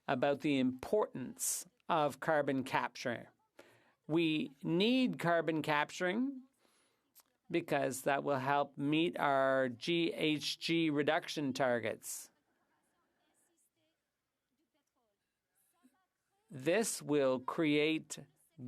about the importance of carbon capture. We need carbon capturing because that will help meet our GHG reduction targets. This will create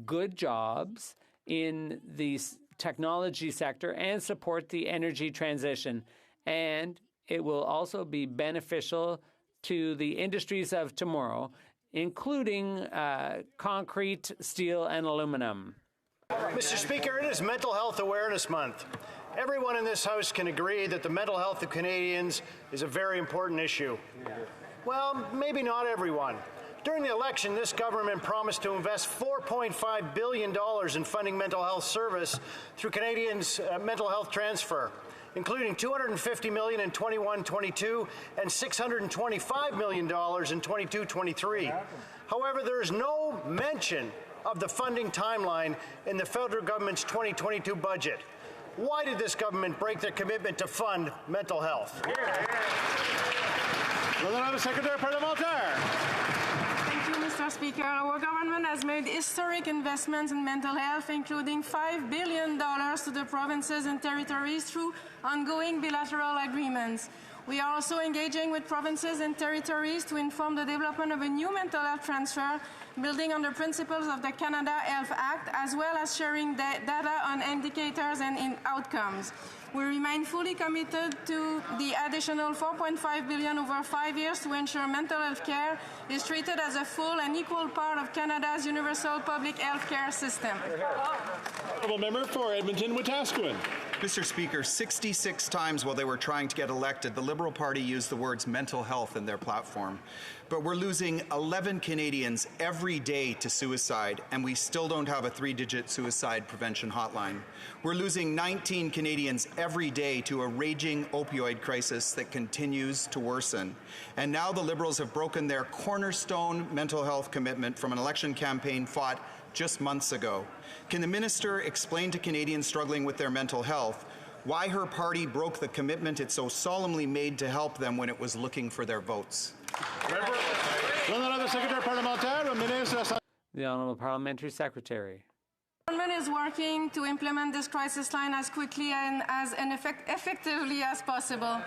good jobs in the technology sector and support the energy transition. And it will also be beneficial to the industries of tomorrow, including concrete, steel, and aluminum. Mr. Speaker, it is Mental Health Awareness Month. Everyone in this House can agree that the mental health of Canadians is a very important issue. Well, maybe not everyone. During the election, this government promised to invest $4.5 billion in funding mental health service through Canadians' mental health transfer, including $250 million in 21-22 and $625 million in 22-23. However, there is no mention of the funding timeline in the federal government's 2022 budget. Why did this government break their commitment to fund mental health? Honorable Secretary Parlementaire. Mr. Speaker, our government has made historic investments in mental health, including $5 billion to the provinces and territories through ongoing bilateral agreements. We are also engaging with provinces and territories to inform the development of a new mental health transfer, building on the principles of the Canada Health Act, as well as sharing data on indicators and in outcomes. We remain fully committed to the additional $4.5 billion over 5 years to ensure mental health care is treated as a full and equal part of Canada's universal public health care system. Honourable member for Edmonton-Wetaskiwin. Mr. Speaker, 66 times while they were trying to get elected, the Liberal Party used the words mental health in their platform. But we're losing 11 Canadians every day to suicide, and we still don't have a 3-digit suicide prevention hotline. We're losing 19 Canadians every day to a raging opioid crisis that continues to worsen. And now the Liberals have broken their cornerstone mental health commitment from an election campaign fought just months ago. Can the minister explain to Canadians struggling with their mental health why her party broke the commitment it so solemnly made to help them when it was looking for their votes? The Honourable Parliamentary Secretary. The government is working to implement this crisis line as quickly and as effectively as possible.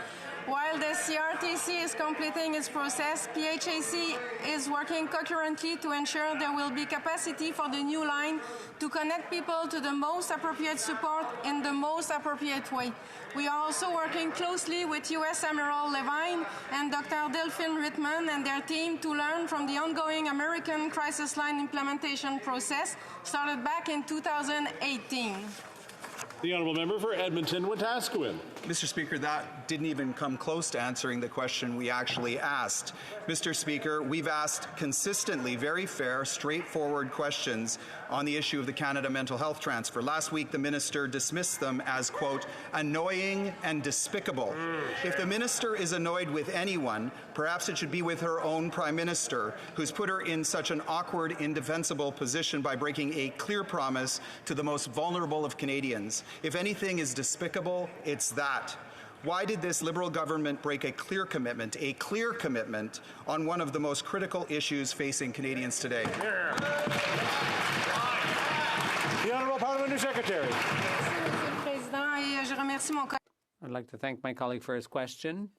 While the CRTC is completing its process, PHAC is working concurrently to ensure there will be capacity for the new line to connect people to the most appropriate support in the most appropriate way. We are also working closely with U.S. Admiral Levine and Dr. Delphine Rittman and their team to learn from the ongoing American crisis line implementation process started back in 2018. The honourable member for Edmonton-Wetaskiwin. Mr. Speaker, that didn't even come close to answering the question we actually asked. Mr. Speaker, we've asked consistently very fair, straightforward questions on the issue of the Canada mental health transfer. Last week, the minister dismissed them as, quote, annoying and despicable. If the minister is annoyed with anyone, perhaps it should be with her own Prime Minister, who's put her in such an awkward, indefensible position by breaking a clear promise to the most vulnerable of Canadians. If anything is despicable, it's that. Why did this Liberal government break a clear commitment on one of the most critical issues facing Canadians today? The Honourable Parliamentary Secretary. I'd like to thank my colleague for his question.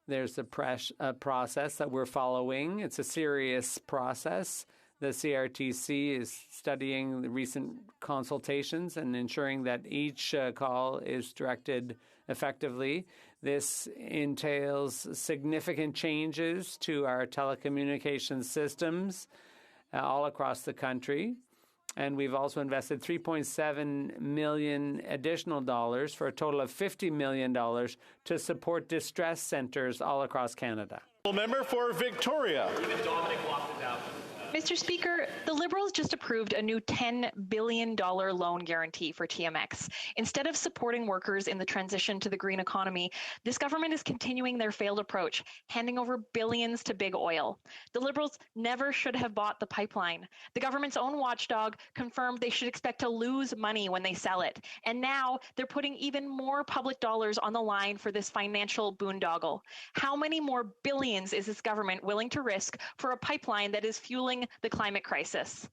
There's a process that we're following. It's a serious process. The CRTC is studying the recent consultations and ensuring that each call is directed effectively. This entails significant changes to our telecommunications systems all across the country. And we've also invested $3.7 million additional dollars for a total of $50 million to support distress centers all across Canada. Member for Victoria. Even Dominic walked it out. Mr. Speaker, the Liberals just approved a new $10 billion loan guarantee for TMX. Instead of supporting workers in the transition to the green economy, this government is continuing their failed approach, handing over billions to big oil. The Liberals never should have bought the pipeline. The government's own watchdog confirmed they should expect to lose money when they sell it. And now they're putting even more public dollars on the line for this financial boondoggle. How many more billions is this government willing to risk for a pipeline that is fueling the climate crisis?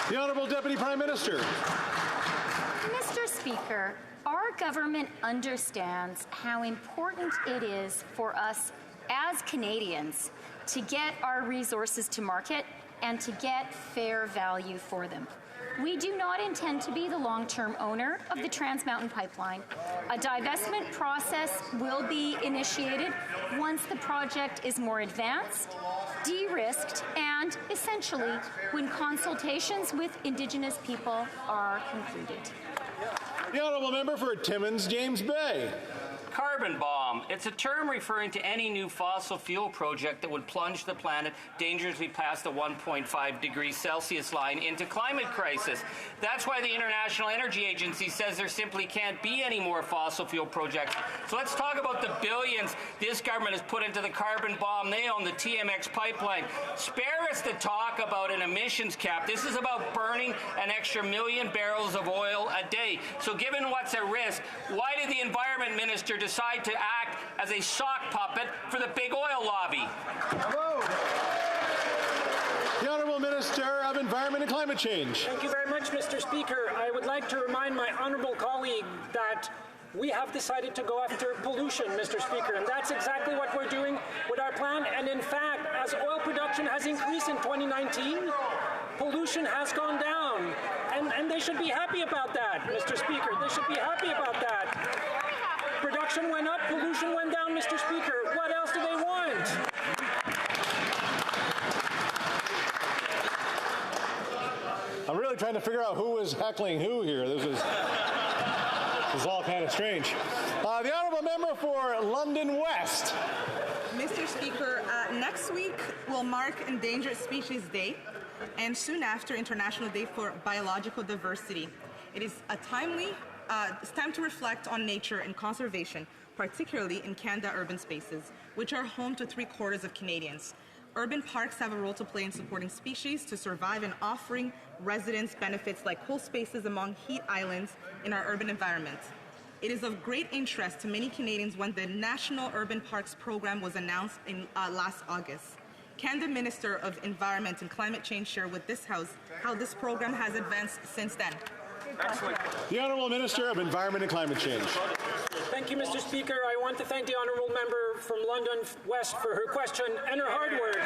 The Honourable Deputy Prime Minister. Mr. Speaker, our government understands how important it is for us as Canadians to get our resources to market and to get fair value for them. We do not intend to be the long-term owner of the Trans Mountain Pipeline. A divestment process will be initiated once the project is more advanced, de-risked, and essentially when consultations with Indigenous people are concluded. The Honourable Member for Timmins, James Bay. Carbon bomb. It's a term referring to any new fossil fuel project that would plunge the planet dangerously past the 1.5 degrees Celsius line into climate crisis. That's why the International Energy Agency says there simply can't be any more fossil fuel projects. So let's talk about the billions this government has put into the carbon bomb. They own the TMX pipeline. Spare us the talk about an emissions cap. This is about burning an extra 1 million barrels of oil a day. So given what's at risk, why did the Environment Minister decide to act as a sock puppet for the big oil lobby? The Honourable Minister of Environment and Climate Change. Thank you very much, Mr. Speaker. I would like to remind my honourable colleague that we have decided to go after pollution, Mr. Speaker, and that's exactly what we're doing with our plan. And in fact, as oil production has increased in 2019, pollution has gone down. And they should be happy about that, Mr. Speaker. They should be happy about that. Production went up, pollution went down, Mr. Speaker. What else do they want? I'm really trying to figure out who was heckling who here. This is all kind of strange. The Honourable Member for London West. Mr. Speaker, next week will mark Endangered Species Day and soon after International Day for Biological Diversity. It is a it's time to reflect on nature and conservation, particularly in Canada urban spaces, which are home to 3/4 of Canadians. Urban parks have a role to play in supporting species to survive and offering residents benefits like cool spaces among heat islands in our urban environment. It is of great interest to many Canadians when the National Urban Parks Program was announced in last August. Can the Minister of Environment and Climate Change share with this House how this program has advanced since then? Excellent. The Honourable Minister of Environment and Climate Change. Thank you, Mr. Speaker. I want to thank the Honourable Member from London West for her question and her hard work.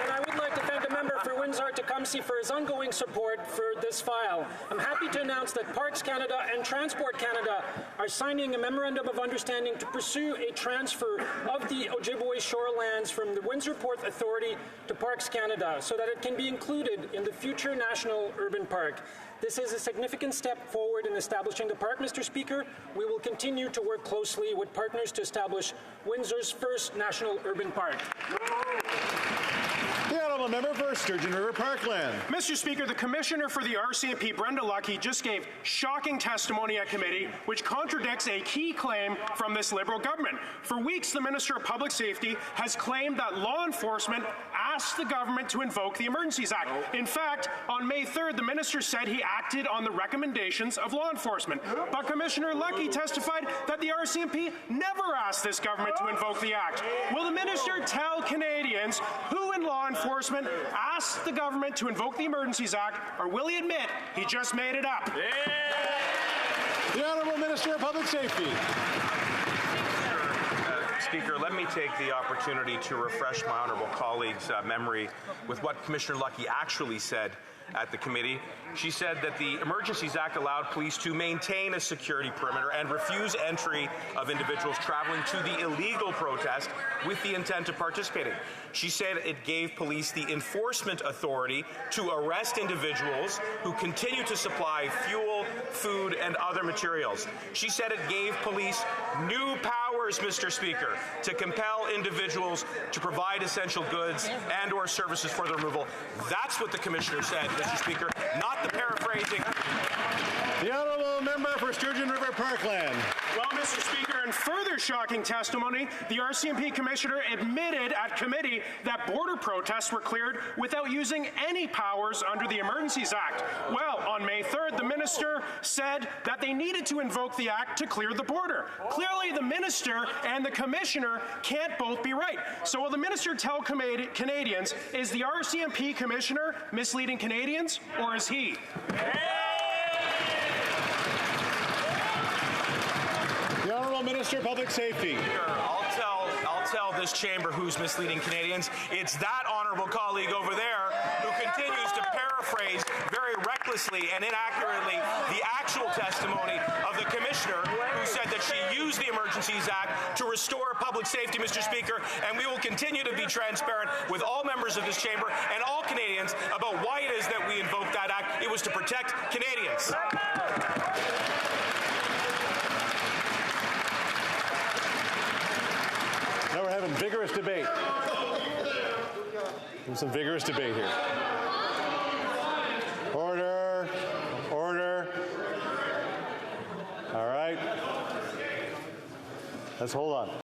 And I would like to thank the member for Windsor-Tecumseh for his ongoing support for this file. I'm happy to announce that Parks Canada and Transport Canada are signing a memorandum of understanding to pursue a transfer of the Ojibwe shorelands from the Windsor Port Authority to Parks Canada so that it can be included in the future National Urban Park. This is a significant step forward in establishing the park, Mr. Speaker. We will continue to work closely with partners to establish Windsor's first National Urban Park. The Honourable Member for Sturgeon River Parkland. Mr. Speaker, the Commissioner for the RCMP, Brenda Lucki, just gave shocking testimony at committee which contradicts a key claim from this Liberal government. For weeks, the Minister of Public Safety has claimed that law enforcement asked the government to invoke the Emergencies Act. In fact, on May 3rd, the Minister said he acted on the recommendations of law enforcement. But Commissioner Lucki testified that the RCMP never asked this government to invoke the Act. Will the Minister tell Canadians who in law enforcement asked the government to invoke the Emergencies Act, or will he admit he just made it up? The Honourable Minister of Public Safety. Speaker, let me take the opportunity to refresh my honourable colleague's memory with what Commissioner Lucki actually said at the committee. She said that the Emergencies Act allowed police to maintain a security perimeter and refuse entry of individuals traveling to the illegal protest with the intent of participating. She said it gave police the enforcement authority to arrest individuals who continue to supply fuel, food, and other materials. She said it gave police new power powers, Mr. Speaker, to compel individuals to provide essential goods and or services for their removal. That's what the Commissioner said, Mr. Speaker, not the paraphrasing. The Honourable Member for Sturgeon River Parkland. Well, Mr. Speaker, in further shocking testimony, the RCMP Commissioner admitted at committee that border protests were cleared without using any powers under the Emergencies Act. Well, on May 3rd, the Minister said that they needed to invoke the Act to clear the border. Clearly, the Minister and the Commissioner can't both be right. So will the Minister tell Canadians, is the RCMP Commissioner misleading Canadians, or is he? The Honourable Minister of Public Safety. I'll tell this chamber who's misleading Canadians. It's that honourable colleague over there who continues to paraphrase very recklessly and inaccurately the actual testimony of the Commissioner who said that she used the Emergencies Act to restore public safety, Mr. Speaker, and we will continue to be transparent with all members of this chamber and all Canadians about why it is that we invoked that act. It was to protect Canadians. Now we're having vigorous debate. There's some vigorous debate here. Order. Order. All right. Let's hold on.